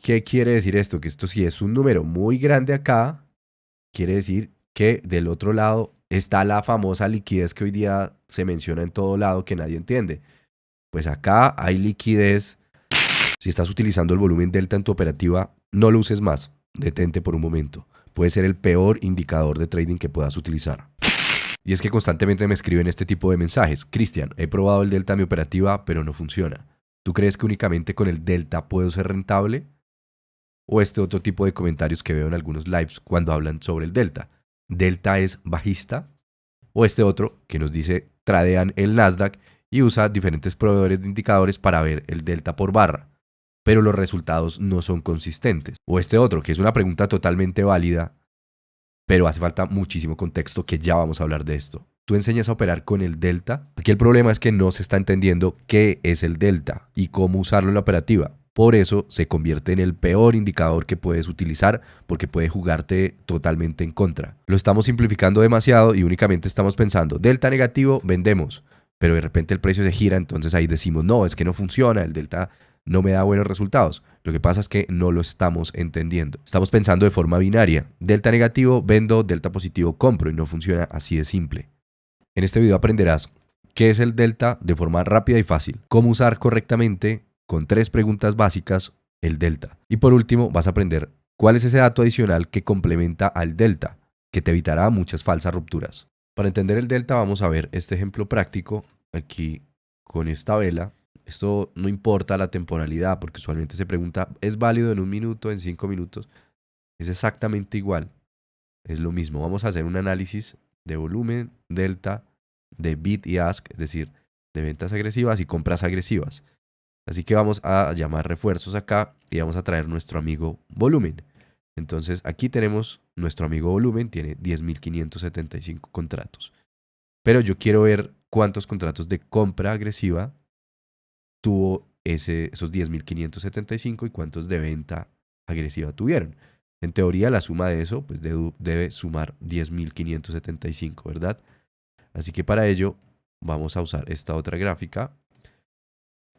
¿Qué quiere decir esto? Que esto si es un número muy grande acá, quiere decir que del otro lado está la famosa liquidez que hoy día se menciona en todo lado que nadie entiende. Pues acá hay liquidez. Si estás utilizando el volumen delta en tu operativa, no lo uses más. Detente por un momento. Puede ser el peor indicador de trading que puedas utilizar. Y es que constantemente me escriben este tipo de mensajes. Cristian, he probado el delta en mi operativa, pero no funciona. ¿Tú crees que únicamente con el delta puedo ser rentable? O este otro tipo de comentarios que veo en algunos lives cuando hablan sobre el delta. ¿Delta es bajista? O este otro que nos dice tradean el Nasdaq y usa diferentes proveedores de indicadores para ver el delta por barra, pero los resultados no son consistentes. O este otro que es una pregunta totalmente válida, pero hace falta muchísimo contexto que ya vamos a hablar de esto. ¿Tú enseñas a operar con el delta? Aquí el problema es que no se está entendiendo qué es el delta y cómo usarlo en la operativa. Por eso se convierte en el peor indicador que puedes utilizar porque puede jugarte totalmente en contra. Lo estamos simplificando demasiado y únicamente estamos pensando, delta negativo, vendemos. Pero de repente el precio se gira, entonces ahí decimos, no, es que no funciona, el delta no me da buenos resultados. Lo que pasa es que no lo estamos entendiendo. Estamos pensando de forma binaria. Delta negativo, vendo, delta positivo, compro y no funciona así de simple. En este video aprenderás qué es el delta de forma rápida y fácil, cómo usar correctamente con 3 preguntas básicas el delta. Y por último vas a aprender cuál es ese dato adicional que complementa al delta, que te evitará muchas falsas rupturas. Para entender el delta vamos a ver este ejemplo práctico aquí con esta vela. Esto no importa la temporalidad porque usualmente se pregunta, ¿es válido en 1 minuto, en 5 minutos? Es exactamente igual, es lo mismo. Vamos a hacer un análisis de volumen, delta, de bid y ask, es decir, de ventas agresivas y compras agresivas. Así que vamos a llamar refuerzos acá y vamos a traer nuestro amigo volumen. Entonces aquí tenemos nuestro amigo volumen, tiene 10.575 contratos. Pero yo quiero ver cuántos contratos de compra agresiva tuvo esos 10.575 y cuántos de venta agresiva tuvieron. En teoría, la suma de eso pues debe sumar 10.575, ¿verdad? Así que para ello vamos a usar esta otra gráfica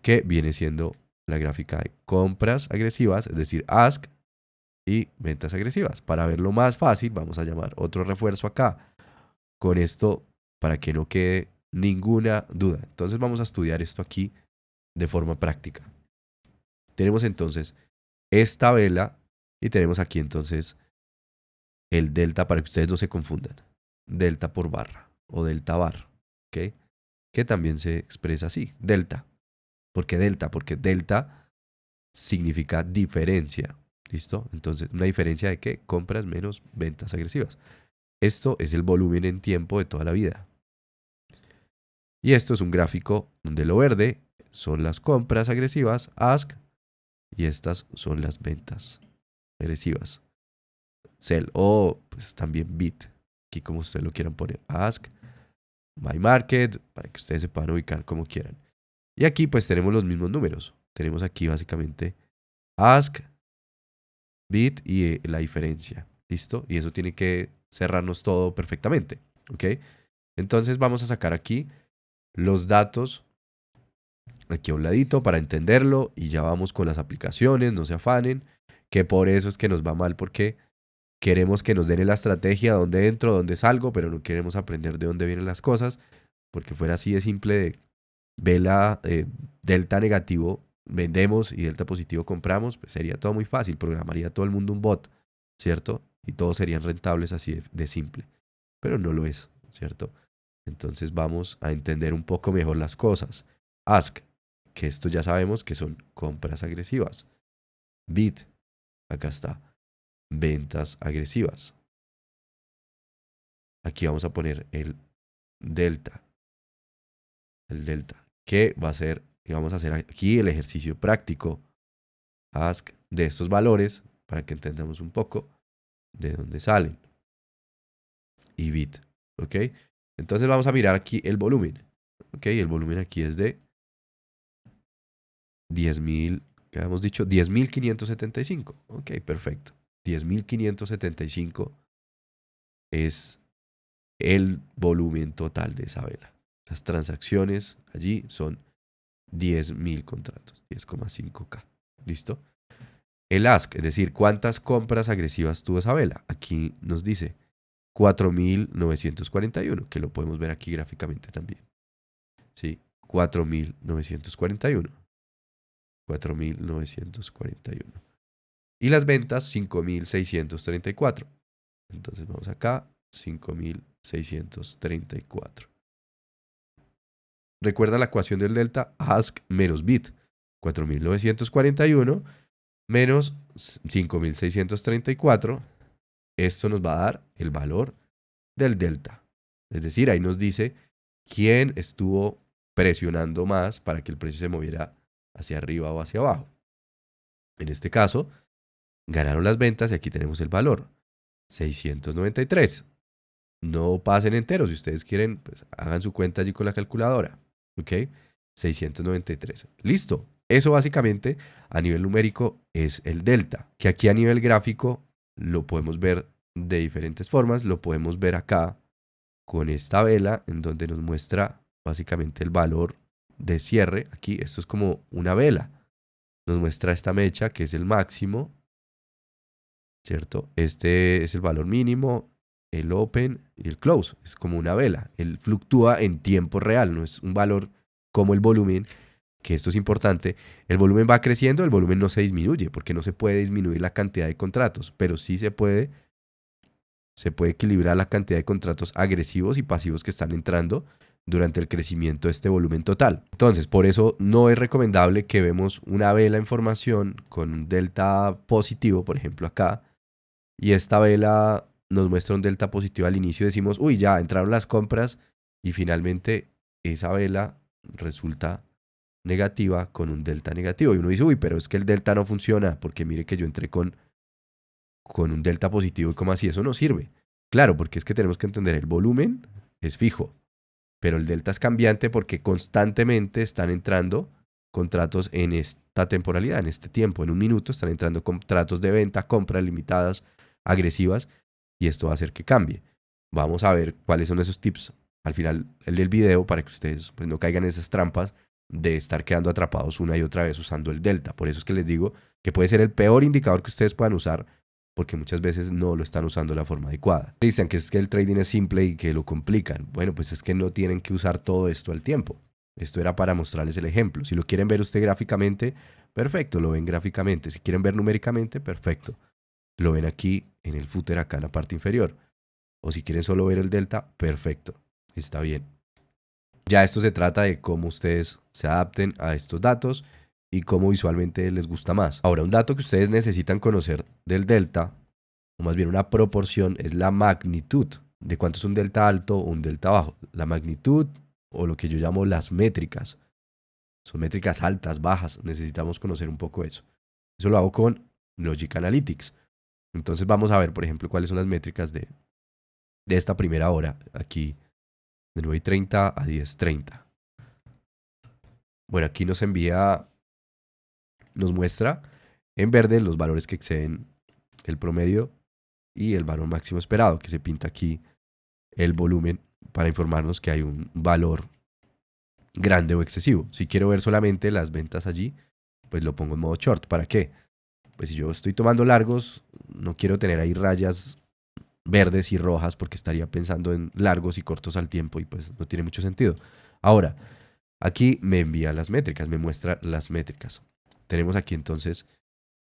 que viene siendo la gráfica de compras agresivas, es decir, ask y ventas agresivas. Para verlo más fácil, vamos a llamar otro refuerzo acá. Con esto, para que no quede ninguna duda. Entonces vamos a estudiar esto aquí de forma práctica. Tenemos entonces esta vela y tenemos aquí entonces el delta para que ustedes no se confundan. Delta por barra o delta bar, ¿ok? Que también se expresa así, delta. ¿Por qué delta? Porque delta significa diferencia, ¿listo? Entonces, ¿una diferencia de qué? Compras menos ventas agresivas. Esto es el volumen en tiempo de toda la vida. Y esto es un gráfico donde lo verde son las compras agresivas, ask, y estas son las ventas agresivas, sell o pues también bid, aquí como ustedes lo quieran poner, ask, my market, para que ustedes se puedan ubicar como quieran. Y aquí pues tenemos los mismos números. Tenemos aquí básicamente ask, bid y la diferencia. ¿Listo? Y eso tiene que cerrarnos todo perfectamente. ¿Ok? Entonces vamos a sacar aquí los datos aquí a un ladito para entenderlo y ya vamos con las aplicaciones, no se afanen, que por eso es que nos va mal porque queremos que nos den la estrategia, dónde entro, dónde salgo, pero no queremos aprender de dónde vienen las cosas, porque fuera así de simple de vela delta negativo, vendemos y delta positivo compramos, pues sería todo muy fácil, programaría todo el mundo un bot, ¿cierto? Y todos serían rentables así de simple, pero no lo es, ¿cierto? Entonces vamos a entender un poco mejor las cosas. Ask, que esto ya sabemos que son compras agresivas. Bid, acá está, ventas agresivas. Aquí vamos a poner delta, el delta, que va a ser, y vamos a hacer aquí el ejercicio práctico, ask de estos valores, para que entendamos un poco de dónde salen. Y bit, ¿ok? Entonces vamos a mirar aquí el volumen, ¿ok? El volumen aquí es de 10.000, ¿qué habíamos dicho? 10.575, ok, perfecto. 10.575 es el volumen total de esa vela. Las transacciones allí son 10.000 contratos, 10,5K. ¿Listo? el ask, es decir, cuántas compras agresivas tuvo esa vela. Aquí nos dice 4.941, que lo podemos ver aquí gráficamente también. ¿Sí? 4.941. 4.941. Y las ventas, 5.634. Entonces vamos acá, 5.634. Recuerda la ecuación del delta, ask menos bit. 4.941 menos 5.634. Esto nos va a dar el valor del delta. Es decir, ahí nos dice quién estuvo presionando más para que el precio se moviera hacia arriba o hacia abajo. En este caso, ganaron las ventas y aquí tenemos el valor. 693. No pasen enteros. Si ustedes quieren, pues hagan su cuenta allí con la calculadora. ¿Ok? 693. Listo. Eso básicamente a nivel numérico es el delta, que aquí a nivel gráfico lo podemos ver de diferentes formas. Lo podemos ver acá con esta vela en donde nos muestra básicamente el valor de cierre. Aquí esto es como una vela. Nos muestra esta mecha que es el máximo, ¿cierto? Este es el valor mínimo, el open y el close. Es como una vela. Él fluctúa en tiempo real, no es un valor como el volumen, que esto es importante. El volumen va creciendo, el volumen no se disminuye, porque no se puede disminuir la cantidad de contratos, pero sí se puede equilibrar la cantidad de contratos agresivos y pasivos que están entrando durante el crecimiento de este volumen total. Entonces, por eso no es recomendable que vemos una vela en formación con un delta positivo, por ejemplo acá, y esta vela nos muestra un delta positivo al inicio, decimos, uy, ya entraron las compras, y finalmente esa vela resulta negativa con un delta negativo. Y uno dice, uy, pero es que el delta no funciona, porque mire que yo entré con un delta positivo y como así, eso no sirve. Claro, porque es que tenemos que entender, el volumen es fijo, pero el delta es cambiante porque constantemente están entrando contratos en esta temporalidad, en este tiempo, en un minuto están entrando contratos de venta, compras limitadas, agresivas, y esto va a hacer que cambie. Vamos a ver cuáles son esos tips al final del video para que ustedes pues, no caigan en esas trampas de estar quedando atrapados una y otra vez usando el delta. Por eso es que les digo que puede ser el peor indicador que ustedes puedan usar, porque muchas veces no lo están usando de la forma adecuada. Dicen que es que el trading es simple y que lo complican. Bueno, pues es que no tienen que usar todo esto al tiempo. Esto era para mostrarles el ejemplo. Si lo quieren ver usted gráficamente, perfecto, lo ven gráficamente. Si quieren ver numéricamente, perfecto. Lo ven aquí en el footer, acá en la parte inferior. O si quieren solo ver el delta, perfecto, está bien. Ya esto se trata de cómo ustedes se adapten a estos datos y cómo visualmente les gusta más. Ahora, un dato que ustedes necesitan conocer del delta, o más bien una proporción, es la magnitud de cuánto es un delta alto o un delta bajo. La magnitud o lo que yo llamo las métricas. Son métricas altas, bajas, necesitamos conocer un poco eso. Eso lo hago con Logic Analytics. Entonces vamos a ver, por ejemplo, cuáles son las métricas de esta primera hora, aquí de 9:30 a 10:30. Bueno, aquí nos muestra en verde los valores que exceden el promedio y el valor máximo esperado, que se pinta aquí el volumen para informarnos que hay un valor grande o excesivo. Si quiero ver solamente las ventas allí, pues lo pongo en modo short. ¿Para qué? Pues si yo estoy tomando largos, no quiero tener ahí rayas verdes y rojas porque estaría pensando en largos y cortos al tiempo y pues no tiene mucho sentido. Ahora, aquí me envía las métricas, me muestra las métricas. Tenemos aquí entonces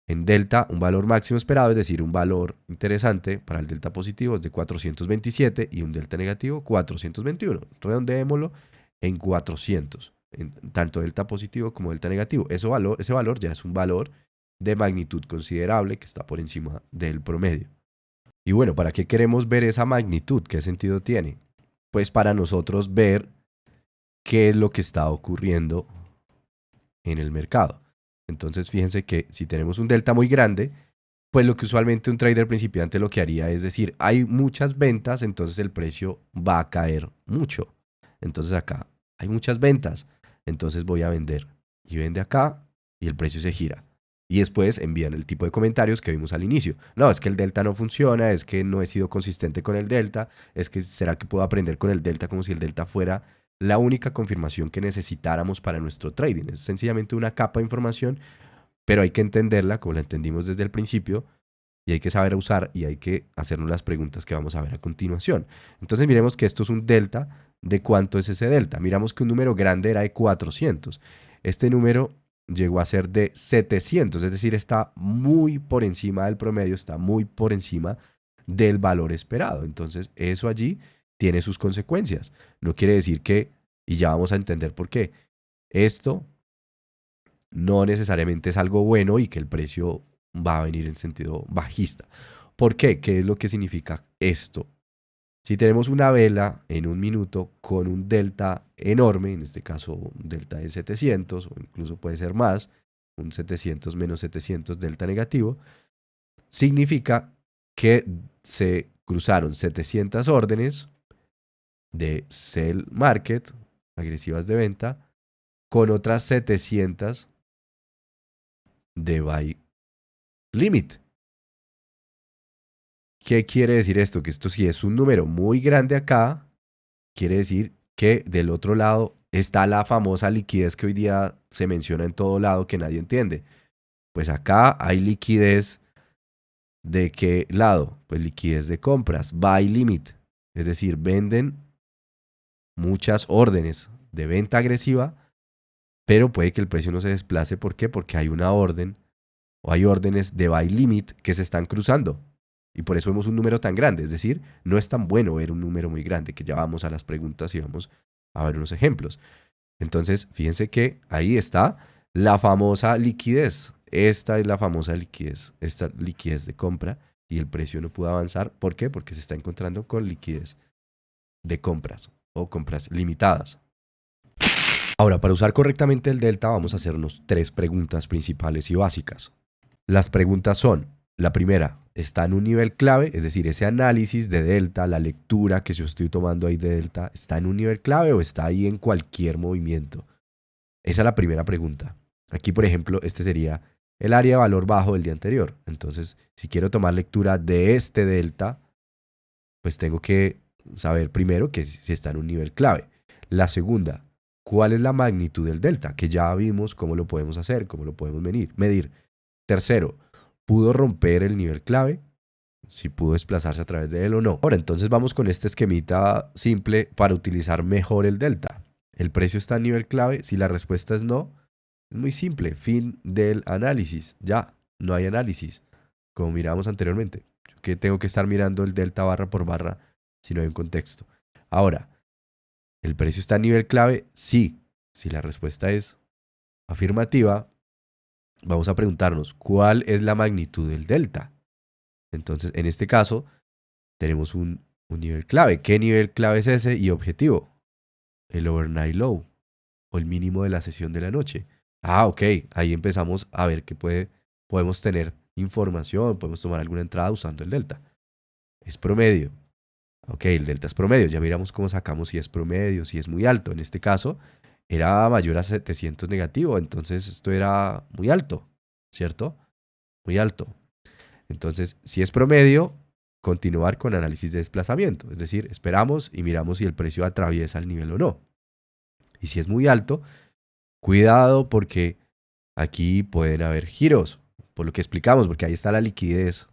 en delta un valor máximo esperado, es decir, un valor interesante para el delta positivo es de 427 y un delta negativo 421. Redondeémoslo en 400, en tanto delta positivo como delta negativo. Ese valor ya es un valor de magnitud considerable que está por encima del promedio. Y bueno, ¿para qué queremos ver esa magnitud? ¿Qué sentido tiene? Pues para nosotros ver qué es lo que está ocurriendo en el mercado. Entonces fíjense que si tenemos un delta muy grande, pues lo que usualmente un trader principiante lo que haría es decir, hay muchas ventas, entonces el precio va a caer mucho. Entonces acá hay muchas ventas, entonces voy a vender. Y vende acá y el precio se gira. Y después envían el tipo de comentarios que vimos al inicio. No, es que el delta no funciona, es que no he sido consistente con el delta, es que será que puedo aprender con el delta como si el delta fuera la única confirmación que necesitáramos para nuestro trading. Es sencillamente una capa de información pero hay que entenderla como la entendimos desde el principio y hay que saber usar y hay que hacernos las preguntas que vamos a ver a continuación. Entonces miremos que esto es un delta. ¿De cuánto es ese delta? Miramos que un número grande era de 400. Este número llegó a ser de 700, es decir, está muy por encima del promedio, está muy por encima del valor esperado. Entonces eso allí tiene sus consecuencias. No quiere decir que, y ya vamos a entender por qué, esto no necesariamente es algo bueno y que el precio va a venir en sentido bajista. ¿Por qué? ¿Qué es lo que significa esto? Si tenemos una vela en un minuto con un delta enorme, en este caso un delta de 700 o incluso puede ser más, un 700 menos 700 delta negativo, significa que se cruzaron 700 órdenes de sell market, agresivas de venta, con otras 700 de buy limit. ¿Qué quiere decir esto? Que esto si es un número muy grande acá, quiere decir que del otro lado está la famosa liquidez que hoy día se menciona en todo lado que nadie entiende. Pues acá hay liquidez ¿de qué lado? Pues liquidez de compras, buy limit. Es decir, venden muchas órdenes de venta agresiva, pero puede que el precio no se desplace. ¿Por qué? Porque hay una orden o hay órdenes de buy limit que se están cruzando. Y por eso vemos un número tan grande. Es decir, no es tan bueno ver un número muy grande, que ya vamos a las preguntas y vamos a ver unos ejemplos. Entonces, fíjense que ahí está la famosa liquidez. Esta es la famosa liquidez, esta liquidez de compra y el precio no pudo avanzar. ¿Por qué? Porque se está encontrando con liquidez de compras o compras limitadas. Ahora, para usar correctamente el delta vamos a hacernos tres preguntas principales y básicas. Las preguntas son, la primera, ¿está en un nivel clave? Es decir, ese análisis de delta, la lectura que yo estoy tomando ahí de delta, ¿está en un nivel clave o está ahí en cualquier movimiento? Esa es la primera pregunta. Aquí, por ejemplo, este sería el área de valor bajo del día anterior. Entonces, si quiero tomar lectura de este delta, pues tengo que saber primero que si está en un nivel clave. La segunda, ¿cuál es la magnitud del delta? Que ya vimos cómo lo podemos hacer, cómo lo podemos medir. Tercero, ¿pudo romper el nivel clave? Si pudo desplazarse a través de él o no. Ahora, entonces vamos con este esquemita simple para utilizar mejor el delta. ¿El precio está a nivel clave? Si la respuesta es no, es muy simple. Fin del análisis. Ya, no hay análisis, como miramos anteriormente. Yo que tengo que estar mirando el delta barra por barra si no hay un contexto. Ahora, ¿el precio está a nivel clave? Sí. Si la respuesta es afirmativa, vamos a preguntarnos, ¿cuál es la magnitud del delta? Entonces, en este caso, tenemos un nivel clave. ¿Qué nivel clave es ese? Y objetivo, el overnight low o el mínimo de la sesión de la noche. Ah, ok, ahí empezamos a ver que podemos tener información, podemos tomar alguna entrada usando el delta. Es promedio. Ok, el delta es promedio. Ya miramos cómo sacamos si es promedio, si es muy alto. En este caso, era mayor a 700 negativo, entonces esto era muy alto, ¿cierto? Muy alto. Entonces, si es promedio, continuar con análisis de desplazamiento. Es decir, esperamos y miramos si el precio atraviesa el nivel o no. Y si es muy alto, cuidado porque aquí pueden haber giros, por lo que explicamos, porque ahí está la liquidez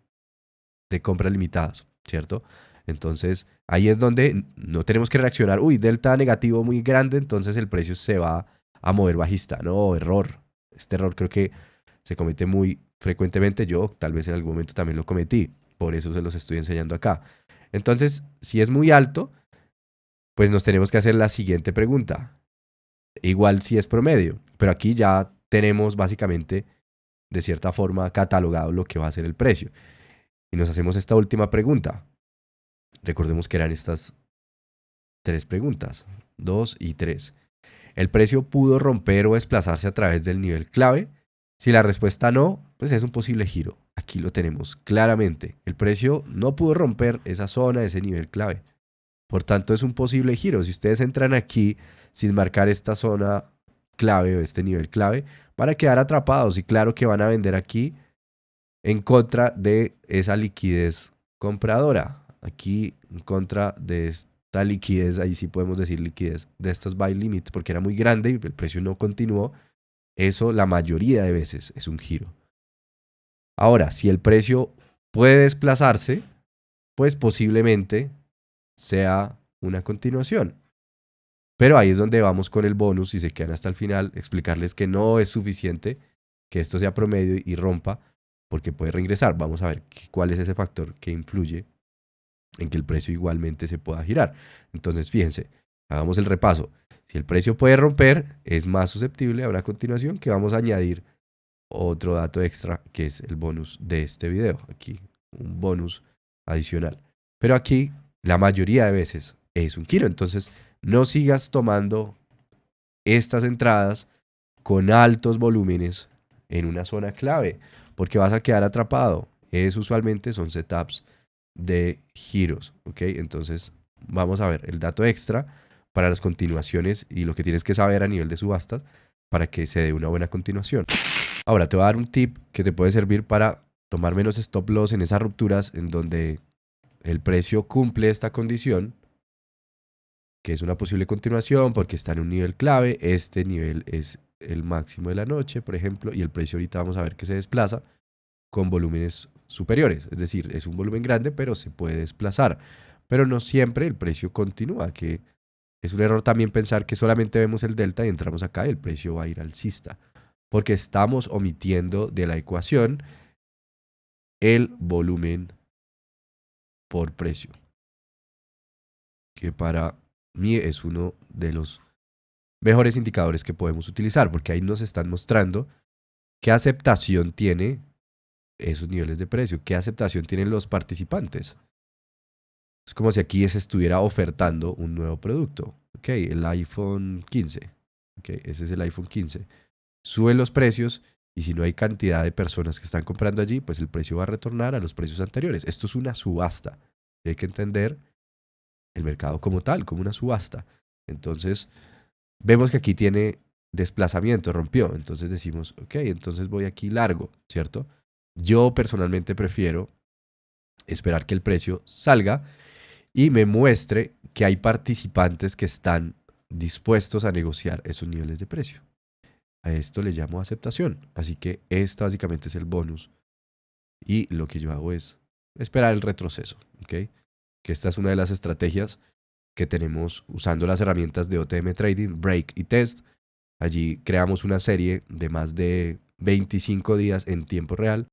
de compras limitadas, ¿cierto? Entonces, ahí es donde no tenemos que reaccionar, uy, delta negativo muy grande, entonces el precio se va a mover bajista. No, error. Este error creo que se comete muy frecuentemente. Yo tal vez en algún momento también lo cometí, por eso se los estoy enseñando acá. Entonces, si es muy alto, pues nos tenemos que hacer la siguiente pregunta. Igual si es promedio, pero aquí ya tenemos básicamente de cierta forma catalogado lo que va a ser el precio. Y nos hacemos esta última pregunta. Recordemos que eran estas tres preguntas, 2 y 3. ¿El precio pudo romper o desplazarse a través del nivel clave? Si la respuesta no, pues es un posible giro. Aquí lo tenemos claramente. El precio no pudo romper esa zona, ese nivel clave. Por tanto, es un posible giro. Si ustedes entran aquí sin marcar esta zona clave o este nivel clave, van a quedar atrapados y claro que van a vender aquí en contra de esa liquidez compradora. Aquí en contra de esta liquidez, ahí sí podemos decir liquidez, de estos buy limits, porque era muy grande y el precio no continuó. Eso la mayoría de veces es un giro. Ahora, si el precio puede desplazarse, pues posiblemente sea una continuación. Pero ahí es donde vamos con el bonus, si se quedan hasta el final, explicarles que no es suficiente que esto sea promedio y rompa, porque puede reingresar. Vamos a ver cuál es ese factor que influye en que el precio igualmente se pueda girar. Entonces, fíjense, hagamos el repaso. Si el precio puede romper, es más susceptible a una continuación, que vamos a añadir otro dato extra, que es el bonus de este video. Aquí, un bonus adicional. Pero aquí, la mayoría de veces es un giro. Entonces, no sigas tomando estas entradas con altos volúmenes en una zona clave, porque vas a quedar atrapado. Usualmente son setups de giros, ¿ok? Entonces, vamos a ver el dato extra para las continuaciones y lo que tienes que saber a nivel de subastas para que se dé una buena continuación. Ahora, te voy a dar un tip que te puede servir para tomar menos stop loss en esas rupturas en donde el precio cumple esta condición, que es una posible continuación porque está en un nivel clave. Este nivel es el máximo de la noche, por ejemplo, y el precio ahorita vamos a ver que se desplaza con volúmenes superiores. Es decir, es un volumen grande, pero se puede desplazar. Pero no siempre el precio continúa, que es un error también pensar que solamente vemos el delta y entramos acá y el precio va a ir alcista, porque estamos omitiendo de la ecuación el volumen por precio, que para mí es uno de los mejores indicadores que podemos utilizar, porque ahí nos están mostrando qué aceptación tiene esos niveles de precio, qué aceptación tienen los participantes. Es como si aquí se estuviera ofertando un nuevo producto. Ok, el iPhone 15. Ok, ese es el iPhone 15. Suben los precios y si no hay cantidad de personas que están comprando allí, pues el precio va a retornar a los precios anteriores. Esto es una subasta. Hay que entender el mercado como tal, como una subasta. Entonces, vemos que aquí tiene desplazamiento, rompió. Entonces decimos, ok, entonces voy aquí largo, ¿cierto? Yo personalmente prefiero esperar que el precio salga y me muestre que hay participantes que están dispuestos a negociar esos niveles de precio. A esto le llamo aceptación. Así que este básicamente es el bonus. Y lo que yo hago es esperar el retroceso, ¿ok? Que esta es una de las estrategias que tenemos usando las herramientas de OTM Trading, Break y Test. Allí creamos una serie de más de 25 días en tiempo real.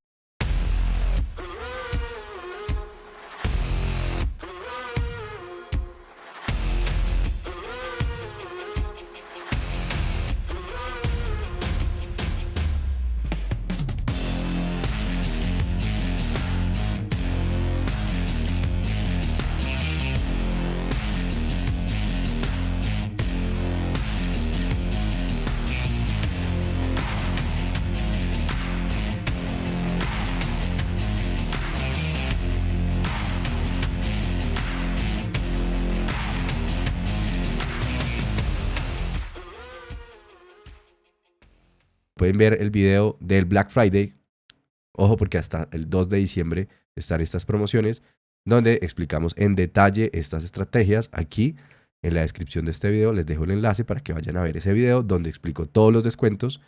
Pueden ver el video del Black Friday. Ojo, porque hasta el 2 de diciembre están estas promociones donde explicamos en detalle estas estrategias. Aquí en la descripción de este video les dejo el enlace para que vayan a ver ese video donde explico todos los descuentos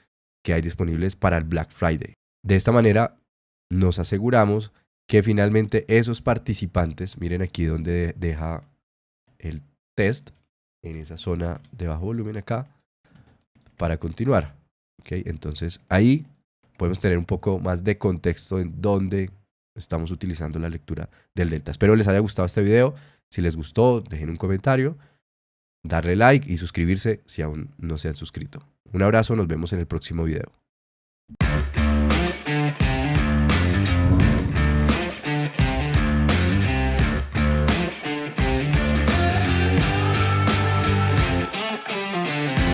que hay disponibles para el Black Friday. De esta manera nos aseguramos que finalmente esos participantes, miren aquí donde deja el test, en esa zona de bajo volumen acá, para continuar. ¿Okay? Entonces ahí podemos tener un poco más de contexto en dónde estamos utilizando la lectura del delta. Espero les haya gustado este video. Si les gustó, dejen un comentario, darle like y suscribirse si aún no se han suscrito. Un abrazo, nos vemos en el próximo video.